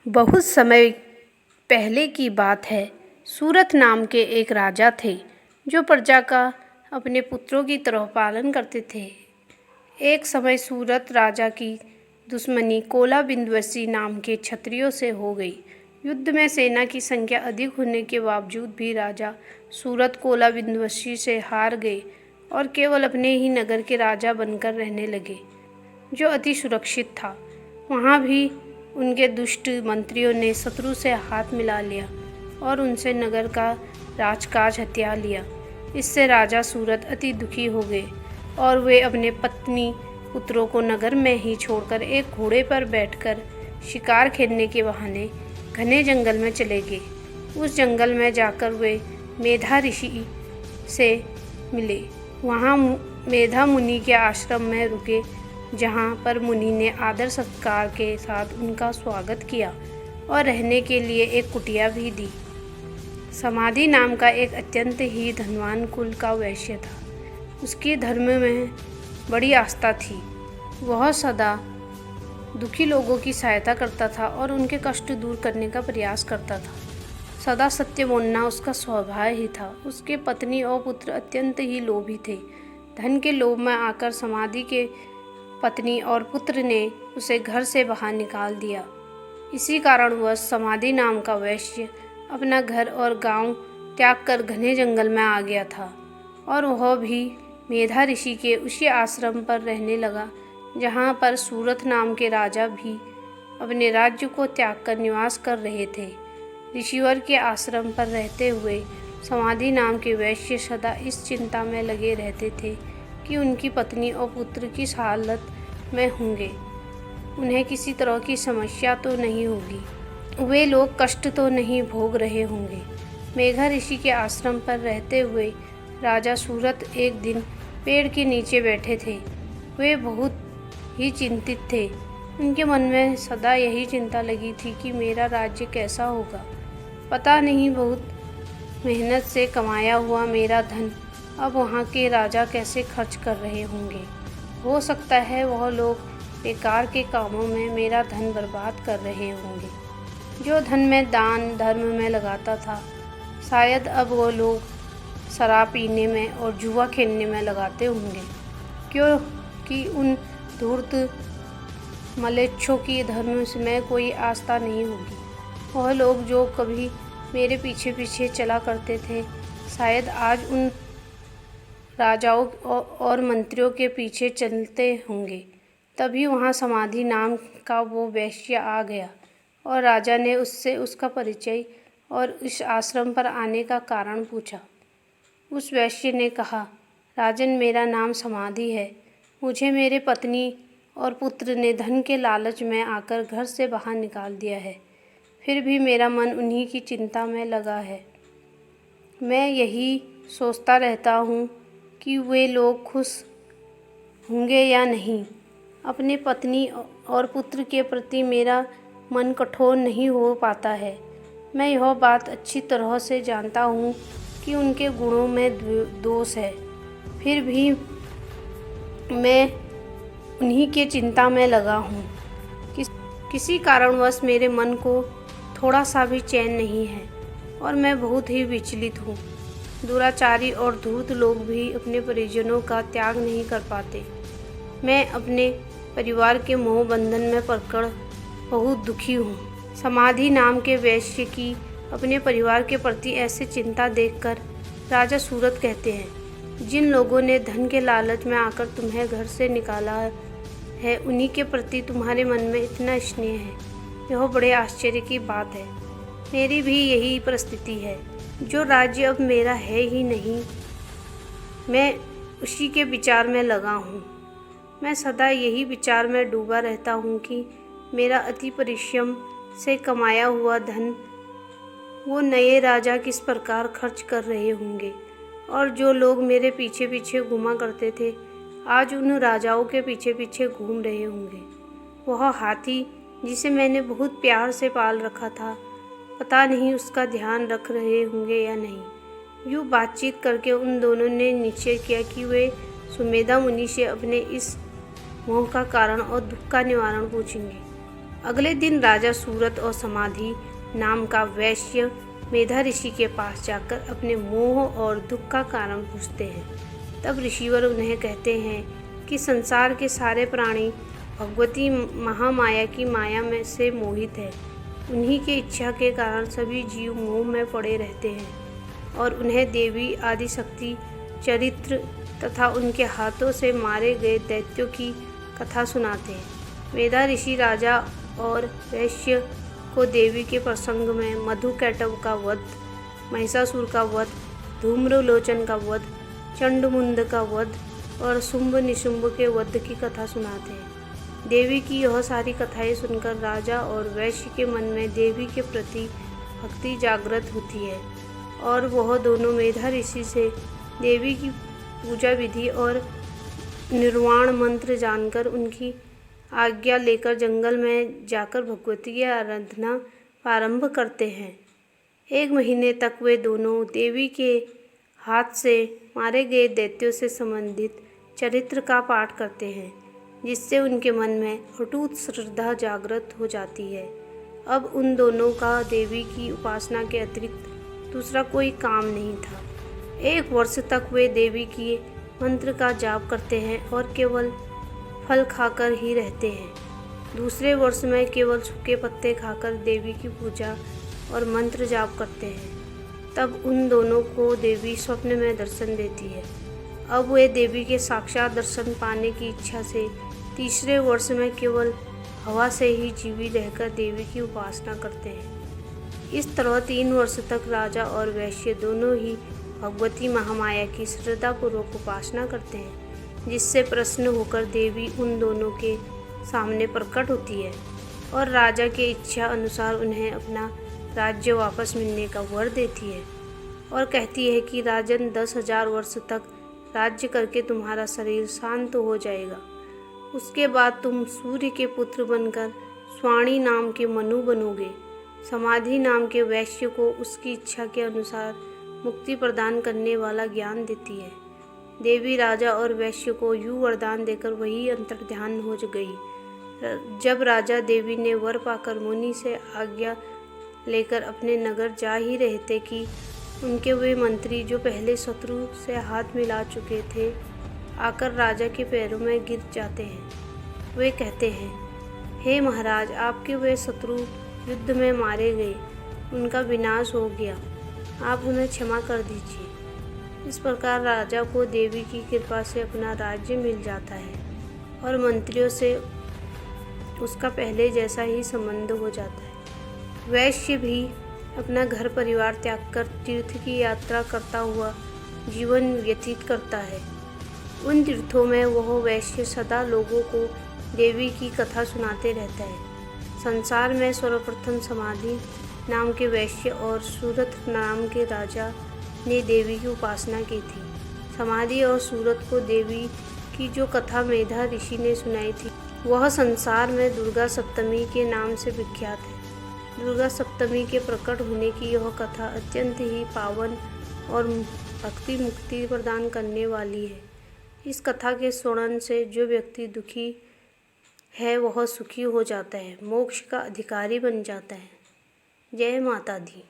बहुत समय पहले की बात है। सूरत नाम के एक राजा थे जो प्रजा का अपने पुत्रों की तरह पालन करते थे। एक समय सूरत राजा की दुश्मनी कोला बिंदवसी नाम के क्षत्रियों से हो गई। युद्ध में सेना की संख्या अधिक होने के बावजूद भी राजा सूरत कोला बिंदवसी से हार गए और केवल अपने ही नगर के राजा बनकर रहने लगे, जो अति सुरक्षित था। वहाँ भी उनके दुष्ट मंत्रियों ने शत्रु से हाथ मिला लिया और उनसे नगर का राजकाज हथिया लिया। इससे राजा सूरत अति दुखी हो गए और वे अपने पत्नी पुत्रों को नगर में ही छोड़कर एक घोड़े पर बैठकर शिकार खेलने के बहाने घने जंगल में चले गए। उस जंगल में जाकर वे मेधा ऋषि से मिले। वहाँ मेधा मुनि के आश्रम में रुके, जहाँ पर मुनि ने आदर सत्कार के साथ उनका स्वागत किया और रहने के लिए एक कुटिया भी दी। समाधि नाम का एक अत्यंत ही धनवान कुल का वैश्य था। उसकी धर्म में बड़ी आस्था थी। वह सदा दुखी लोगों की सहायता करता था और उनके कष्ट दूर करने का प्रयास करता था। सदा सत्य बोलना उसका स्वभाव ही था। उसके पत्नी और पुत्र अत्यंत ही लोभी थे। धन के लोभ में आकर समाधि के पत्नी और पुत्र ने उसे घर से बाहर निकाल दिया। इसी कारणवश समाधि नाम का वैश्य अपना घर और गांव त्याग कर घने जंगल में आ गया था और वह भी मेधा ऋषि के उसी आश्रम पर रहने लगा, जहाँ पर सूरत नाम के राजा भी अपने राज्य को त्याग कर निवास कर रहे थे। ऋषिवर के आश्रम पर रहते हुए समाधि नाम के वैश्य सदा इस चिंता में लगे रहते थे कि उनकी पत्नी और पुत्र किस हालत में होंगे, उन्हें किसी तरह की समस्या तो नहीं होगी, वे लोग कष्ट तो नहीं भोग रहे होंगे। मेघा ऋषि के आश्रम पर रहते हुए राजा सूरत एक दिन पेड़ के नीचे बैठे थे। वे बहुत ही चिंतित थे। उनके मन में सदा यही चिंता लगी थी कि मेरा राज्य कैसा होगा। पता नहीं, बहुत मेहनत से कमाया हुआ मेरा धन अब वहाँ के राजा कैसे खर्च कर रहे होंगे। हो सकता है वह लोग बेकार के कामों में मेरा धन बर्बाद कर रहे होंगे। जो धन मैं दान धर्म में लगाता था, शायद अब वो लोग शराब पीने में और जुआ खेलने में लगाते होंगे, क्योंकि उन धूर्त मलेच्छों की धर्म में कोई आस्था नहीं होगी। वह लोग जो कभी मेरे पीछे पीछे चला करते थे, शायद आज उन राजाओं और मंत्रियों के पीछे चलते होंगे। तभी वहाँ समाधि नाम का वो वैश्य आ गया और राजा ने उससे उसका परिचय और इस आश्रम पर आने का कारण पूछा। उस वैश्य ने कहा, राजन, मेरा नाम समाधि है। मुझे मेरे पत्नी और पुत्र ने धन के लालच में आकर घर से बाहर निकाल दिया है। फिर भी मेरा मन उन्हीं की चिंता में लगा है। मैं यही सोचता रहता हूँ कि वे लोग खुश होंगे या नहीं। अपने पत्नी और पुत्र के प्रति मेरा मन कठोर नहीं हो पाता है। मैं यह बात अच्छी तरह से जानता हूँ कि उनके गुणों में दोष है, फिर भी मैं उन्हीं के चिंता में लगा हूँ। किसी कारणवश मेरे मन को थोड़ा सा भी चैन नहीं है और मैं बहुत ही विचलित हूँ। दुराचारी और धूर्त लोग भी अपने परिजनों का त्याग नहीं कर पाते। मैं अपने परिवार के मोह बंधन में पड़कर बहुत दुखी हूँ। समाधि नाम के वैश्य की अपने परिवार के प्रति ऐसी चिंता देखकर राजा सूरत कहते हैं, जिन लोगों ने धन के लालच में आकर तुम्हें घर से निकाला है, उन्हीं के प्रति तुम्हारे मन में इतना स्नेह है। यह बड़े आश्चर्य की बात है। मेरी भी यही परिस्थिति है। जो राज्य अब मेरा है ही नहीं, मैं उसी के विचार में लगा हूँ। मैं सदा यही विचार में डूबा रहता हूँ कि मेरा अति परिश्रम से कमाया हुआ धन वो नए राजा किस प्रकार खर्च कर रहे होंगे, और जो लोग मेरे पीछे पीछे घूमा करते थे, आज उन राजाओं के पीछे पीछे घूम रहे होंगे। वह हाथी जिसे मैंने बहुत प्यार से पाल रखा था, पता नहीं उसका ध्यान रख रहे होंगे या नहीं। यूँ बातचीत करके उन दोनों ने निश्चय किया कि वे सुमेधा मुनि से अपने इस मोह का कारण और दुख का निवारण पूछेंगे अगले दिन राजा सूरत और समाधि नाम का वैश्य मेधा ऋषि के पास जाकर अपने मोह और दुख का कारण पूछते हैं। तब ऋषिवर उन्हें कहते हैं कि संसार के सारे प्राणी भगवती महामाया की माया में से मोहित है। उन्हीं की इच्छा के कारण सभी जीव मोह में पड़े रहते हैं और उन्हें देवी आदिशक्ति चरित्र तथा उनके हाथों से मारे गए दैत्यों की कथा सुनाते हैं। मेधा ऋषि राजा और वैश्य को देवी के प्रसंग में मधुकैटभ का वध, महिषासुर का वध, धूम्रलोचन का वध, चंडमुंड का वध और शुंभ निशुंभ के वध की कथा सुनाते हैं। देवी की यह सारी कथाएं सुनकर राजा और वैश्य के मन में देवी के प्रति भक्ति जागृत होती है और वह दोनों मेधा ऋषि से देवी की पूजा विधि और निर्वाण मंत्र जानकर उनकी आज्ञा लेकर जंगल में जाकर भगवती की आराधना प्रारंभ करते हैं। 1 महीने तक वे दोनों देवी के हाथ से मारे गए दैत्यों से संबंधित चरित्र का पाठ करते हैं, जिससे उनके मन में अटूट श्रद्धा जागृत हो जाती है। अब उन दोनों का देवी की उपासना के अतिरिक्त दूसरा कोई काम नहीं था। 1 वर्ष तक वे देवी की मंत्र का जाप करते हैं और केवल फल खाकर ही रहते हैं। दूसरे वर्ष में केवल सूखे पत्ते खाकर देवी की पूजा और मंत्र जाप करते हैं। तब उन दोनों को देवी स्वप्न में दर्शन देती है। अब वे देवी के साक्षात दर्शन पाने की इच्छा से तीसरे वर्ष में केवल हवा से ही जीवित रहकर देवी की उपासना करते हैं। इस तरह 3 वर्ष तक राजा और वैश्य दोनों ही भगवती महामाया की श्रद्धापूर्वक उपासना करते हैं, जिससे प्रसन्न होकर देवी उन दोनों के सामने प्रकट होती है और राजा के इच्छा अनुसार उन्हें अपना राज्य वापस मिलने का वर देती है और कहती है कि राजन 10,000 वर्ष तक राज्य करके तुम्हारा शरीर शांत हो जाएगा। उसके बाद तुम सूर्य के पुत्र बनकर स्वाणी नाम के मनु बनोगे। समाधि नाम के वैश्य को उसकी इच्छा के अनुसार मुक्ति प्रदान करने वाला ज्ञान देती है। देवी राजा और वैश्य को यूं वरदान देकर वही अंतर्ध्यान हो गई। जब राजा देवी ने वर पाकर मुनि से आज्ञा लेकर अपने नगर जा ही रहे थे कि उनके वे मंत्री जो पहले शत्रु से हाथ मिला चुके थे आकर राजा के पैरों में गिर जाते हैं। वे कहते हैं, हे महाराज, आपके वे शत्रु युद्ध में मारे गए, उनका विनाश हो गया, आप हमें क्षमा कर दीजिए। इस प्रकार राजा को देवी की कृपा से अपना राज्य मिल जाता है और मंत्रियों से उसका पहले जैसा ही संबंध हो जाता है। वैश्य भी अपना घर परिवार त्याग कर तीर्थ की यात्रा करता हुआ जीवन व्यतीत करता है। उन तीर्थों में वह वैश्य सदा लोगों को देवी की कथा सुनाते रहता है। संसार में सर्वप्रथम समाधि नाम के वैश्य और सूरत नाम के राजा ने देवी की उपासना की थी। समाधि और सूरत को देवी की जो कथा मेधा ऋषि ने सुनाई थी वह संसार में दुर्गा सप्तमी के नाम से विख्यात है। दुर्गा सप्तमी के प्रकट होने की यह कथा अत्यंत ही पावन और भक्ति मुक्ति प्रदान करने वाली है। इस कथा के श्रवण से जो व्यक्ति दुखी है वह सुखी हो जाता है, मोक्ष का अधिकारी बन जाता है। जय माता दी।